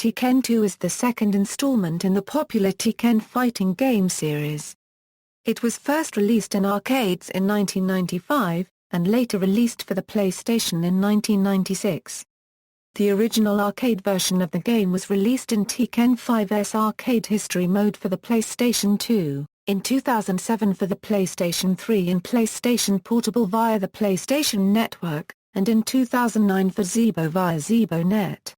Tekken 2 is the second installment in the popular Tekken fighting game series. It was first released in arcades in 1995, and later released for the PlayStation in 1996. The original arcade version of the game was released in Tekken 5's Arcade History mode for the PlayStation 2, in 2007 for the PlayStation 3 and PlayStation Portable via the PlayStation Network, and in 2009 for Zeebo via ZeeboNet.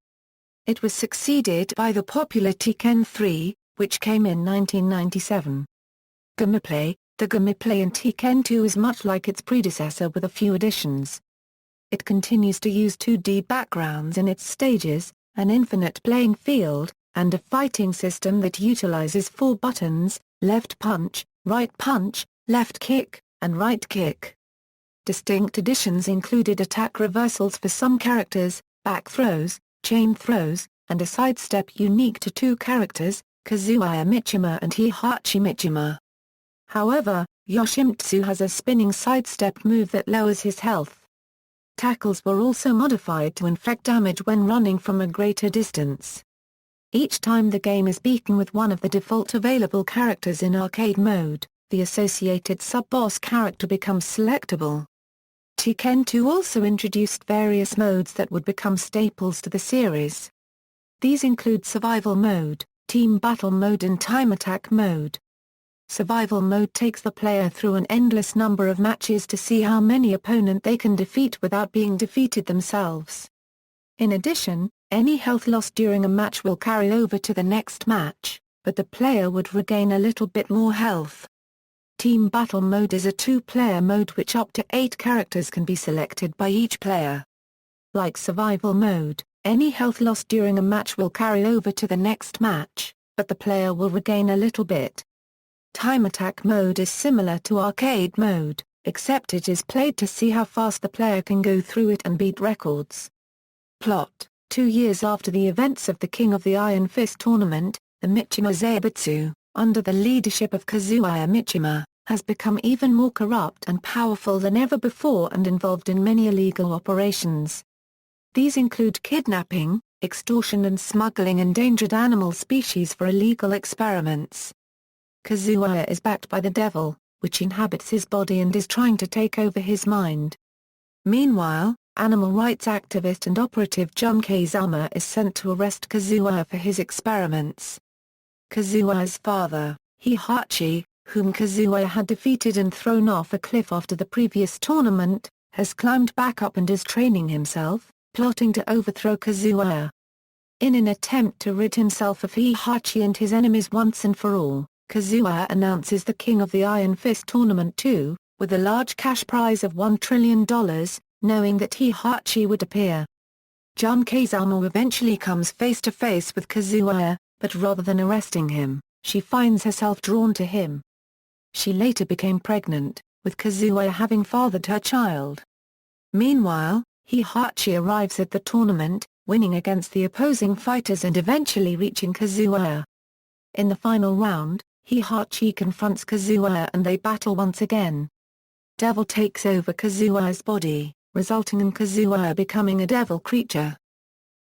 It was succeeded by the popular Tekken 3, which came in 1997. Gameplay: the gameplay in Tekken 2 is much like its predecessor with a few additions. It continues to use 2D backgrounds in its stages, an infinite playing field, and a fighting system that utilizes 4 buttons: left punch, left kick, and right kick. Distinct additions included attack reversals for some characters, back throws, chain throws, and a sidestep unique to 2 characters, Kazuya Mishima and Heihachi Mishima. However, Yoshimitsu has a spinning sidestep move that lowers his health. Tackles were also modified to inflict damage when running from a greater distance. Each time the game is beaten with one of the default available characters in arcade mode, the associated sub-boss character becomes selectable. Tekken 2 also introduced various modes that would become staples to the series. These include Survival Mode, Team Battle Mode and Time Attack Mode. Survival Mode takes the player through an endless number of matches to see how many opponents they can defeat without being defeated themselves. In addition, any health lost during a match will carry over to the next match, but the player would regain a little bit more health. Team Battle Mode is a 2-player mode which up to 8 characters can be selected by each player. Like Survival Mode, any health lost during a match will carry over to the next match, but the player will regain a little bit. Time Attack Mode is similar to Arcade Mode, except it is played to see how fast the player can go through it and beat records. Plot: 2 years after the events of the King of the Iron Fist tournament, the Mishima Zaibatsu, under the leadership of Kazuya Mishima, has become even more corrupt and powerful than ever before and involved in many illegal operations. These include kidnapping, extortion and smuggling endangered animal species for illegal experiments. Kazuya is backed by the devil, which inhabits his body and is trying to take over his mind. Meanwhile, animal rights activist and operative Jun Kazama is sent to arrest Kazuya for his experiments. Kazuya's father, Heihachi, whom Kazuya had defeated and thrown off a cliff after the previous tournament, has climbed back up and is training himself, plotting to overthrow Kazuya. In an attempt to rid himself of Heihachi and his enemies once and for all, Kazuya announces the King of the Iron Fist Tournament 2, with a large cash prize of $1 trillion, knowing that Heihachi would appear. Jun Kazama eventually comes face to face with Kazuya, but rather than arresting him, she finds herself drawn to him. She later became pregnant, with Kazuya having fathered her child. Meanwhile, Heihachi arrives at the tournament, winning against the opposing fighters and eventually reaching Kazuya. In the final round, Heihachi confronts Kazuya and they battle once again. Devil takes over Kazuya's body, resulting in Kazuya becoming a devil creature.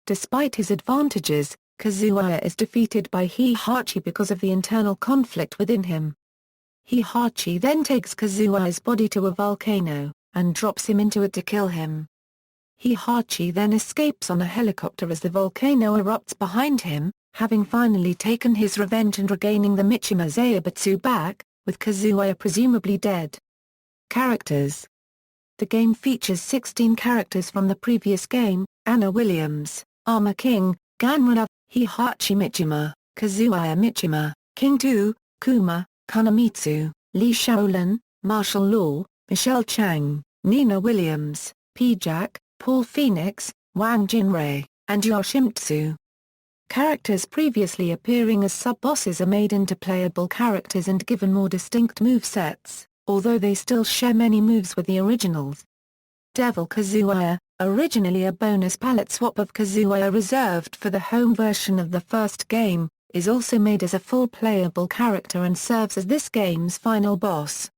Despite his advantages, Kazuya is defeated by Heihachi because of the internal conflict within him. Heihachi then takes Kazuya's body to a volcano, and drops him into it to kill him. Heihachi then escapes on a helicopter as the volcano erupts behind him, having finally taken his revenge and regaining the Mishima Zaibatsu back, with Kazuya presumably dead. Characters: the game features 16 characters from the previous game: Anna Williams, Armor King, Ganruna, Heihachi Mishima, Kazuya Mishima, King 2, Kuma, Kunimitsu, Lee Shaolin, Martial Law, Michelle Chang, Nina Williams, P-Jack, Paul Phoenix, Wang Jinrei, and Yoshimitsu. Characters previously appearing as sub-bosses are made into playable characters and given more distinct movesets, although they still share many moves with the originals. Devil Kazuya, originally a bonus palette swap of Kazuya reserved for the home version of the first game, is also made as a full playable character and serves as this game's final boss.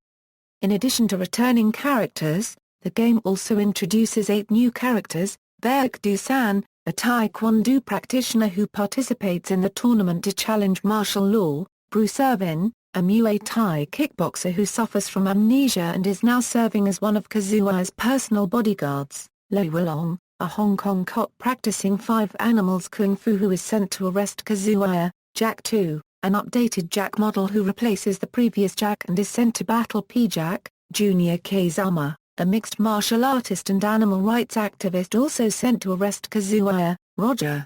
In addition to returning characters, the game also introduces 8 new characters: Baek Do-san, a Taekwondo practitioner who participates in the tournament to challenge martial law; Bruce Irvin, a Muay Thai kickboxer who suffers from amnesia and is now serving as one of Kazuha's personal bodyguards; Lo Wulong, a Hong Kong cop practicing five animals kung fu who is sent to arrest Kazuha; Jack 2, an updated Jack model who replaces the previous Jack and is sent to battle P-Jack; Junior Kazama, a mixed martial artist and animal rights activist also sent to arrest Kazuha; Roger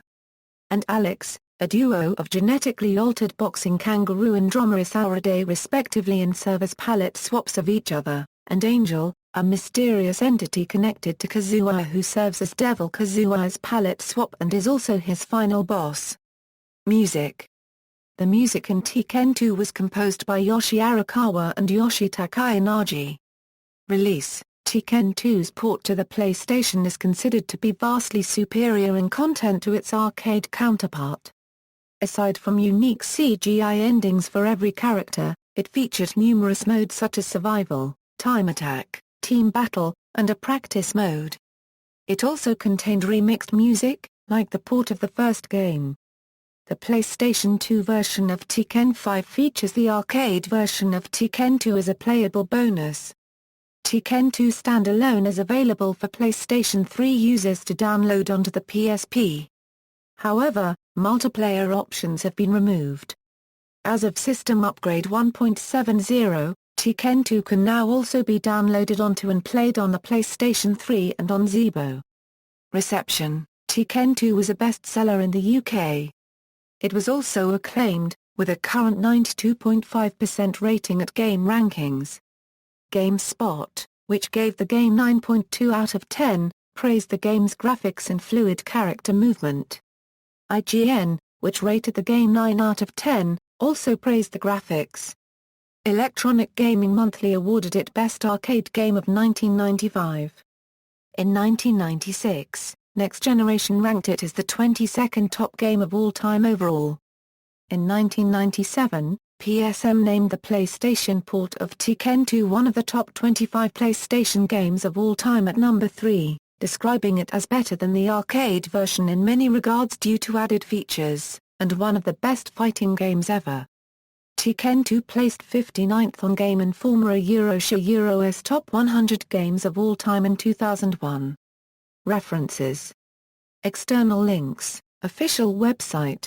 and Alex, a duo of genetically altered boxing kangaroo and Dromaeus auridae respectively, and serve as palette swaps of each other; and Angel, a mysterious entity connected to Kazuha who serves as Devil Kazuha's palette swap and is also his final boss. Music. The music in Tekken 2 was composed by Yoshi Arakawa and Yoshitaka Inagi. Release. Tekken 2's port to the PlayStation is considered to be vastly superior in content to its arcade counterpart. Aside from unique CGI endings for every character, it featured numerous modes such as Survival, Time Attack, Team Battle, and a Practice mode. It also contained remixed music, like the port of the first game. The PlayStation 2 version of Tekken 5 features the arcade version of Tekken 2 as a playable bonus. Tekken 2 standalone is available for PlayStation 3 users to download onto the PSP. However, multiplayer options have been removed. As of System Upgrade 1.70, Tekken 2 can now also be downloaded onto and played on the PlayStation 3 and on Zeebo. Reception. Tekken 2 was a bestseller in the UK. It was also acclaimed, with a current 92.5% rating at Game Rankings. GameSpot, which gave the game 9.2 out of 10, praised the game's graphics and fluid character movement. IGN, which rated the game 9 out of 10, also praised the graphics. Electronic Gaming Monthly awarded it Best Arcade Game of 1995. In 1996, Next Generation ranked it as the 22nd top game of all time overall. In 1997, PSM named the PlayStation port of Tekken 2 one of the top 25 PlayStation games of all time at number 3, describing it as better than the arcade version in many regards due to added features, and one of the best fighting games ever. Tekken 2 placed 59th on Game Informer Euro's Top 100 Games of All Time in 2001. References. External links, official website.